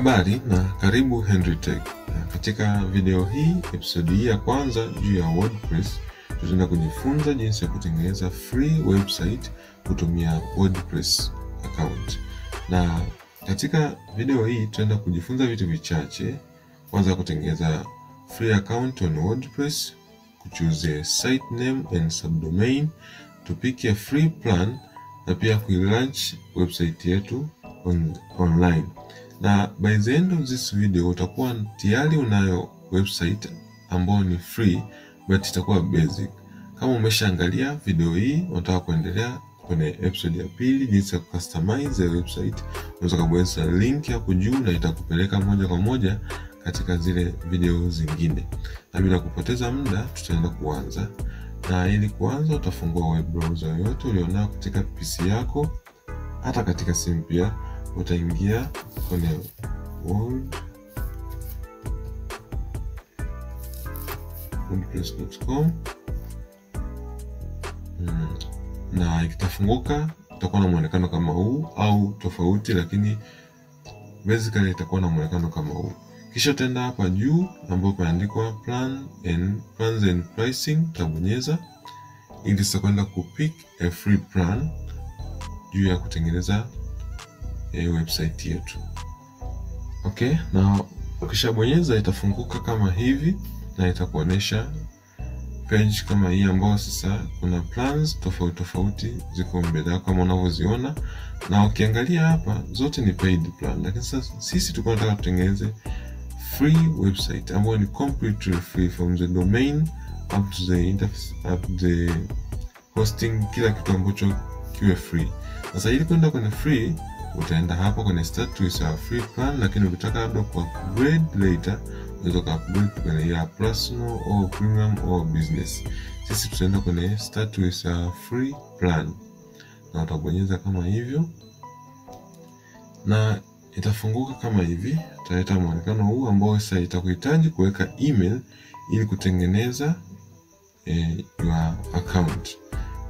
Habari na karibu Henry Tech. Katika video hii, episode hii ya kwanza juu ya WordPress, tutaenda kujifunza jinsi ya kutengeneza free website kutumia WordPress account. Na katika video hii tutaenda kujifunza vitu vichache. Kwanza kutengeneza free account on WordPress, kuchoose site name and subdomain, tupike free plan na pia kuilaunch website yetu online. Na by the end of this video utakuwa tayari unayo website ambayo ni free but itakuwa basic. Kama umeshaangalia video hii unataka kuendelea kwenye episode ya pili jinsi ya customize website, unaweza kubonyeza link hapo juu na itakupeleka moja kwa moja katika zile video zingine. Na bila kupoteza muda tutaenda kuanza. Na ili kuanza utafungua web browser yoyote ulionayo katika PC yako, hata katika simu pia. Utaingia kwenye wordpress.com na ikitafunguka itakuwa na muonekano kama huu au tofauti, lakini basically itakuwa na muonekano kama huu. Kisha utaenda hapa juu ambapo pameandikwa plans and pricing, utabonyeza ili sasa kwenda kupick a free plan juu ya kutengeneza website yetu. Okay, na ukishabonyeza itafunguka kama hivi na itakuonesha page kama hii ambayo sasa kuna plans tofauti ziko mbele yako kama unavyoziona. Na ukiangalia hapa zote ni paid plan, lakini sasa sisi tuko tunataka tutengeneze free website ambayo ni completely free from the domain up to the interface up to the hosting, kila kitu ambacho kiwe free. Sasa ili kwenda kwenye free utaenda hapa kwenye start with a free plan, lakini ukitaka labda ku upgrade later unaweza ku upgrade kwenye ya personal au premium au business. Sisi tutaenda kwenye start with a free plan na utabonyeza kama hivyo na itafunguka kama hivi. Utaleta muonekano huu ambao sasa itakuhitaji kuweka email ili kutengeneza your account.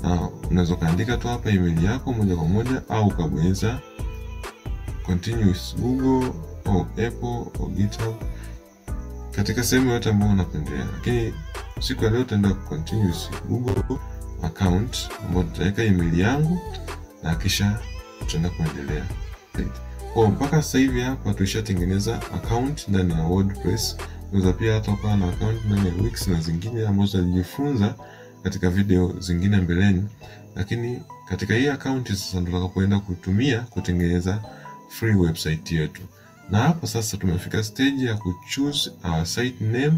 Na unaweza kaandika tu hapa email yako moja kwa moja au ukabonyeza continue with Google au Apple au GitHub katika sehemu yote ambayo unapendelea. Lakini siku ya leo tutaenda continue with Google account ambapo tutaweka email yangu na kisha tutaenda kuendelea. Kwa mpaka sasa hivi hapa tulishatengeneza account ndani ya WordPress. Unaweza pia hata kuwa na account ndani ya Wix na zingine ambazo tunajifunza katika video zingine mbeleni. Lakini katika hii account sasa ndio tutakapoenda kutumia kutengeneza free website yetu. Na hapa sasa tumefika stage ya kuchoose our site name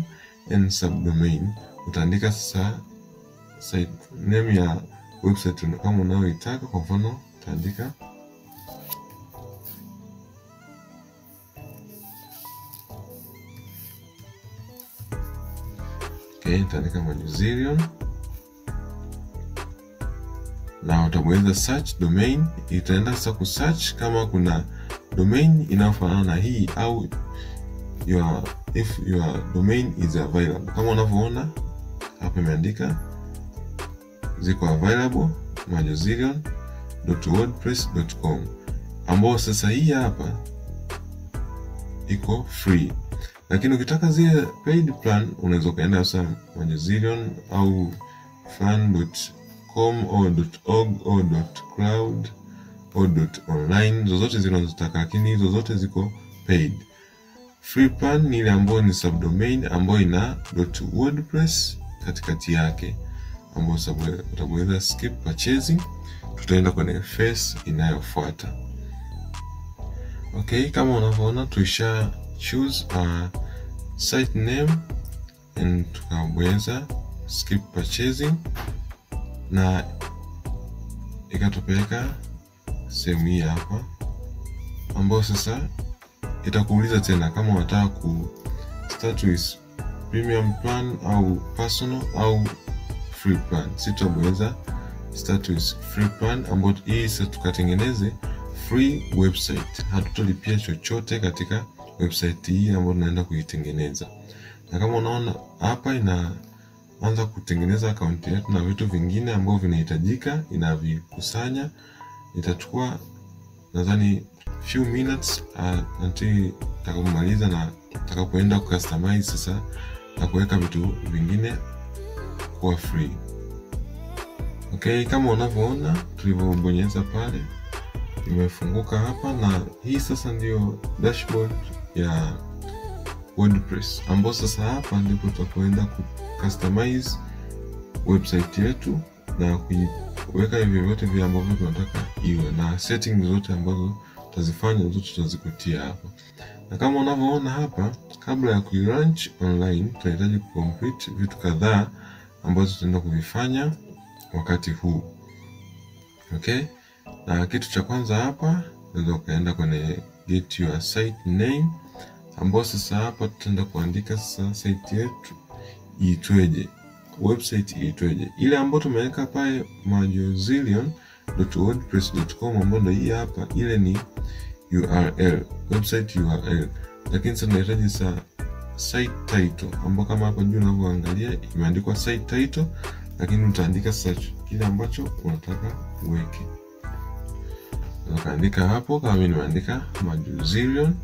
and subdomain. Utaandika sasa site name ya website kama unayoitaka. Kwa mfano utaandika nitaandika Manuzerion na utabonyeza search domain. Itaenda sasa ku search kama kuna domain inayofanana na hii au if your domain is available. Kama unavyoona hapa imeandika ziko available manuzerion.wordpress.com, ambao sasa hii hapa iko free. Lakini ukitaka zile paid plan unaweza kaenda sasa Manuzerion au fan.com au .org au .cloud au .online, zozote zinazotaka, lakini hizo zote ziko paid. Free plan ni ile ambayo ni subdomain ambayo ina .wordpress katikati yake, ambayo utabonyeza skip purchasing. Tutaenda kwenye phase inayofuata. Okay, kama unavyoona tuisha choose a site name and tukabonyeza skip purchasing na ikatupeleka sehemu hii hapa ambapo sasa itakuuliza tena kama unataka ku start with premium plan au personal au free plan. Sisi tutabonyeza start with free plan ambapo hii sasa tukatengeneze free website. Hatutolipia chochote katika website hii ambayo tunaenda kuitengeneza. Na kama unaona hapa inaanza kutengeneza account yetu na vitu vingine ambavyo vinahitajika inavikusanya. Itachukua nadhani few minutes until takapomaliza na takapoenda ku customize sasa na kuweka vitu vingine kwa free. Okay, kama unavyoona tulivyobonyeza pale imefunguka hapa, na hii sasa ndio dashboard ya WordPress, ambapo sasa hapa ndipo tutakwenda ku customize website yetu na kuweka hivyo vyote vile ambavyo tunataka iwe, na settings zote ambazo tutazifanya zote tutazikutia hapa. Na kama unavyoona hapa, kabla ya ku-launch online tunahitaji ku-complete vitu kadhaa ambazo tutaenda kuvifanya wakati huu. Okay? Na kitu cha kwanza hapa unaweza kaenda kwenye get your site name, ambapo sasa hapa tutaenda kuandika sasa site yetu iitweje, website iitweje. Ile ambayo tumeweka pale majozillion.wordpress.com ambayo ndio hii hapa, ile ni URL, website URL. Lakini sasa tunahitaji site title, ambapo kama hapa juu unavyoangalia imeandikwa site title, lakini utaandika sasa kile ambacho unataka uweke. Unaandika hapo kama mimi nimeandika majozillion,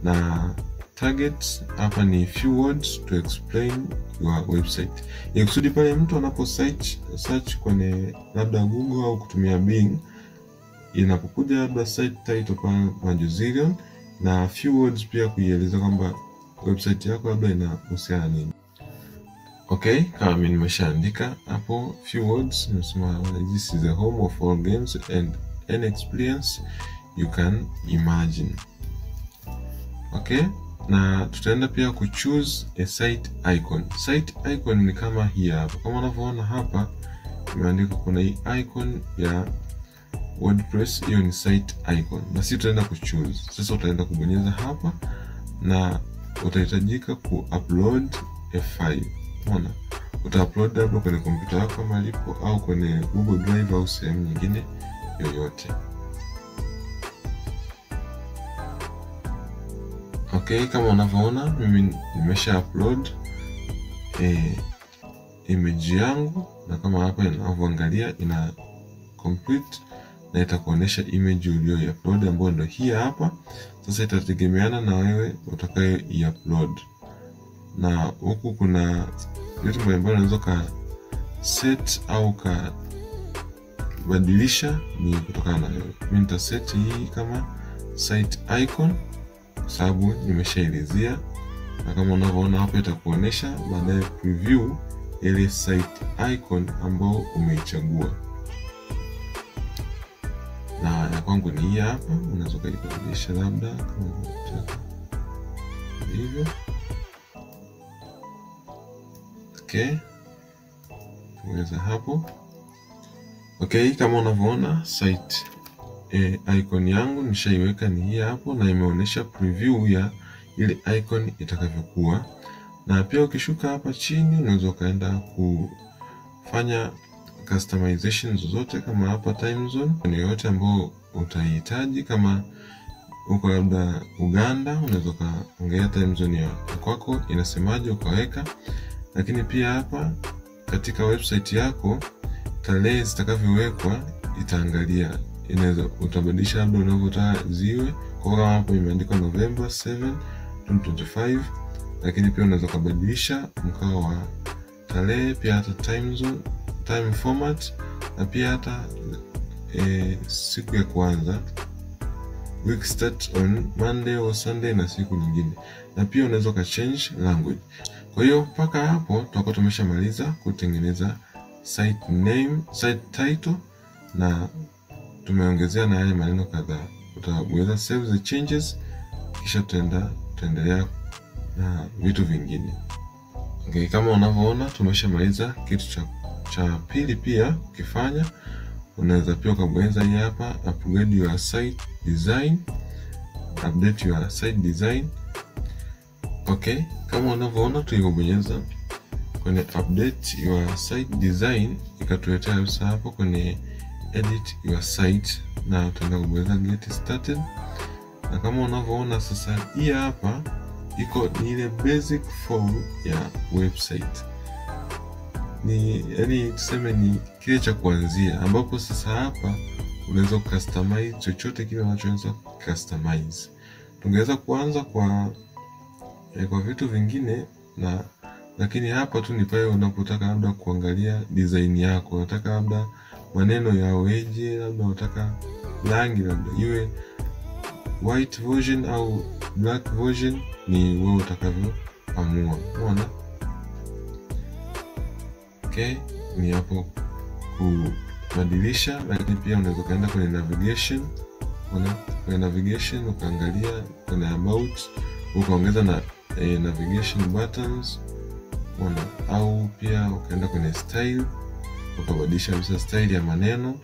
na target hapa ni few words to explain your website. Ikusudi pale mtu anapo search kwenye labda Google au kutumia Bing, inapokuja labda site title pa majozillion na few words pia kuieleza kwamba website yako labda inahusiana nini. Okay, kama mimi nimeshaandika hapo few words, nasema this is the home of all games and any experience you can imagine. Okay, na tutaenda pia ku choose a site icon. Site icon ni kama hii hapa. Kama unavyoona hapa imeandikwa kuna hii icon ya WordPress, hiyo ni site icon. Na sisi tutaenda ku choose. Sasa utaenda kubonyeza hapa na utahitajika ku upload a file. Unaona? Uta-upload hapo kwenye kompyuta yako kama lipo, au kwenye Google Drive au sehemu nyingine yoyote. Okay, kama unavyoona mimi nimesha upload image yangu, na kama hapa unavyoangalia ina complete na itakuonesha image uliyo upload ambayo ndio hii hapa. Sasa itategemeana na wewe utakayo i-upload, na huku kuna vitu mbalimbali unaweza ka set au ka badilisha, ni kutokana na wewe. Mimi nita set hii kama site icon sababu nimeshaelezea, na kama unavyoona hapo itakuonesha baadaye preview ile site icon ambayo umeichagua. Na ya kwangu ni hii hapa, unaweza kuibadilisha labda kama unataka hivyo. Okay, tuweza hapo. Okay, kama unavyoona site icon yangu nishaiweka ni hii hapo, na imeonyesha preview ya ile icon itakavyokuwa. Na pia ukishuka hapa chini unaweza kaenda kufanya customization zozote, kama hapa time zone ni yote ambayo utahitaji. Kama uko labda Uganda unaweza kaongea time zone ya kwako inasemaje ukaweka. Lakini pia hapa katika website yako tarehe zitakavyowekwa itaangalia, inaweza utabadilisha labda unavyotaka ziwe. Kwa kama hapo imeandikwa November 7, 2025, lakini pia unaweza kubadilisha mkao wa tarehe, pia hata time zone, time format, na pia hata siku ya kwanza, week start on Monday or Sunday, na siku nyingine. Na pia unaweza ka change language. Kwa hiyo mpaka hapo tutakuwa tumeshamaliza kutengeneza site name, site title, na tumeongezea na haya maneno kadhaa. Utaweza save the changes, kisha tutaendelea na vitu vingine. Okay, kama unavyoona tumeshamaliza kitu cha pili. Pia ukifanya unaweza pia kubonyeza hii hapa upgrade your site design, update your site design. Okay, kama unavyoona tulibonyeza kwenye update your site design, ikatuletea sasa hapo kwenye edit your site, na tutaenda kubonyeza get started. Na kama unavyoona sasa hii hapa ni ile basic form ya website, ni yani tuseme ni kile cha kuanzia, ambapo sasa hapa unaweza customize chochote kile unachoweza customize. Tungeweza kuanza kwa vitu vingine lakini hapa tu ni pale unapotaka labda kuangalia design yako. Unataka labda maneno yaweje, labda unataka rangi labda iwe white version au black version, ni wewe utakavyoamua. Unaona? Okay, ni hapo kubadilisha. Lakini pia unaweza kaenda kwenye navigation. Kwenye navigation ukaangalia kwenye about, ukaongeza na navigation buttons. Au pia ukaenda kwenye style, ukabadilisha bisa style ya maneno,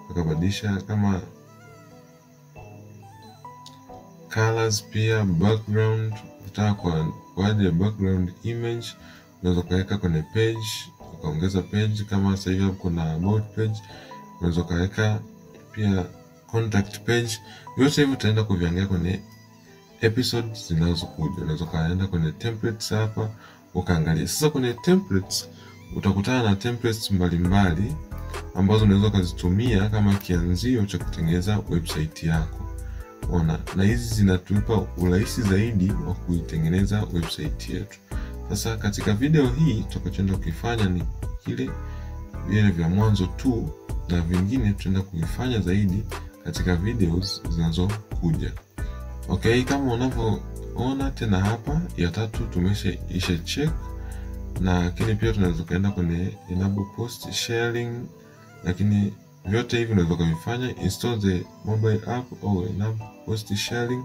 ukabadilisha kama colors, pia background. Ukitaka kwa ajili ya background image unaweza kaweka kwenye page, ukaongeza page. Kama sasa hivi kuna about page, unaweza kaweka pia contact page. Yote hivi utaenda kuviangalia kwenye episodes zinazokuja. Unaweza kaenda kwenye templates hapa ukaangalia. Sasa kwenye templates utakutana na templates mbalimbali ambazo unaweza kuzitumia kama kianzio cha kutengeneza website yako. Na hizi zinatupa urahisi zaidi wa kuitengeneza website yetu. Sasa katika video hii tutakachoenda kufanya ni vile vya mwanzo tu, na vingine tutaenda kuvifanya zaidi katika videos zinazokuja. Okay, kama unavyoona tena hapa ya 3 tumeshaisha check. Lakini pia tunaweza kaenda kwenye enable post sharing, lakini vyote hivi unaweza kuvifanya install the mobile app au enable post sharing.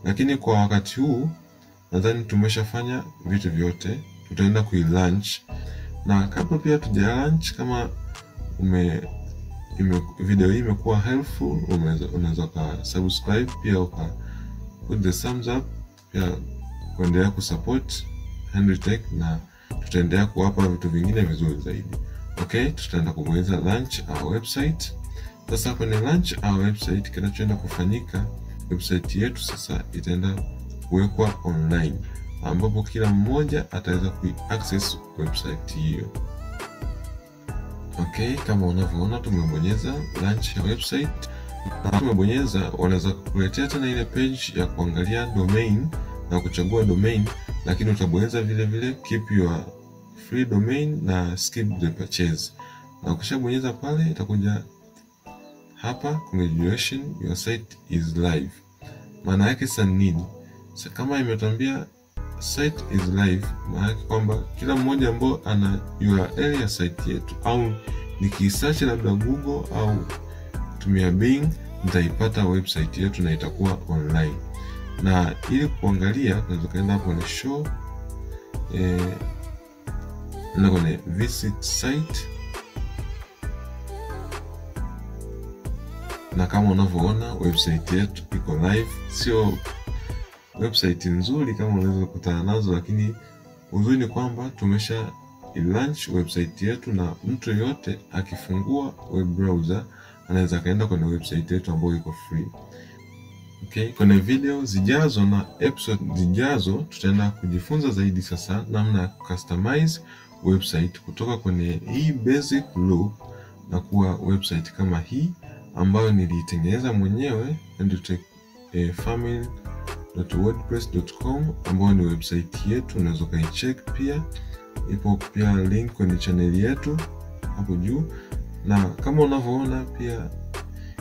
Lakini kwa wakati huu nadhani tumeshafanya vitu vyote. Tutaenda kuilaunch, na kabla pia tuja-launch, kama video hii imekuwa helpful, unaweza ka subscribe, pia uka put the thumbs up, pia kuendelea kusupport Henry Tech, na tutaendelea kuwapa vitu vingine vizuri zaidi. Okay, tutaenda kubonyeza launch our website. Sasa kwenye launch our website, kinachoenda kufanyika, website yetu sasa itaenda kuwekwa online, ambapo kila mmoja ataweza kuaccess website hiyo. Okay, kama unavyoona tumebonyeza launch your website. Na tumebonyeza, wanaweza kukuletea tena ile page ya kuangalia domain na kuchagua domain, lakini utabonyeza vile keep your free domain na skip the purchase. Na ukishabonyeza pale itakuja hapa, congratulations your site is live. Maana yake sasa nini? Sasa kama imetambia site is live, maana yake kwamba kila mmoja ambao ana URL ya site yetu, au nikisearch labda Google au kutumia Bing, nitaipata website yetu na itakuwa online. Na ili kuangalia tunaweza kaenda hapo na show na kwenye visit site, na kama unavyoona website yetu iko live. Sio website nzuri kama unaweza kukutana nazo, lakini uzuri ni kwamba tumesha launch website yetu, na mtu yote akifungua web browser anaweza kaenda kwenye website yetu ambayo iko free. Okay, kwenye video zijazo na episode zijazo tutaenda kujifunza zaidi sasa namna ya customize website kutoka kwenye hii basic look na kuwa website kama hii ambayo nilitengeneza mwenyewe, family.wordpress.com, ambayo ni website yetu. Unaweza kaicheck pia, ipo pia link kwenye channel yetu hapo juu. Na kama unavyoona pia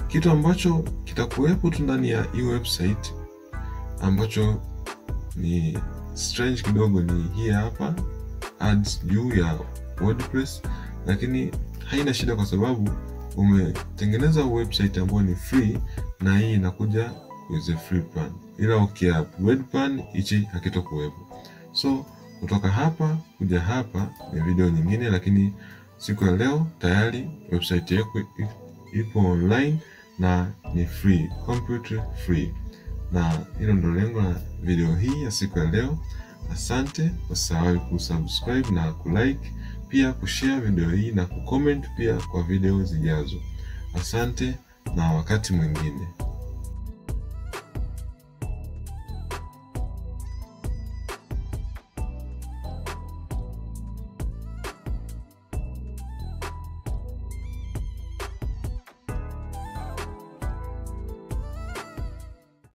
kitu ambacho kitakuwepo tu ndani ya hii website ambacho ni strange kidogo ni hii hapa ads juu ya WordPress, lakini haina shida kwa sababu umetengeneza website ambayo ni free, na hii inakuja with a free plan. Ila ukiupgrade plan hichi hakitokuwepo. So kutoka hapa kuja hapa ni video nyingine, lakini siku ya leo tayari website yako ipo online na ni free, completely free. Na hilo ndio lengo la video hii ya siku ya leo. Asante, usisahau kusubscribe na kulike, pia kushare video hii na kucomment pia kwa video zijazo. Asante na wakati mwingine.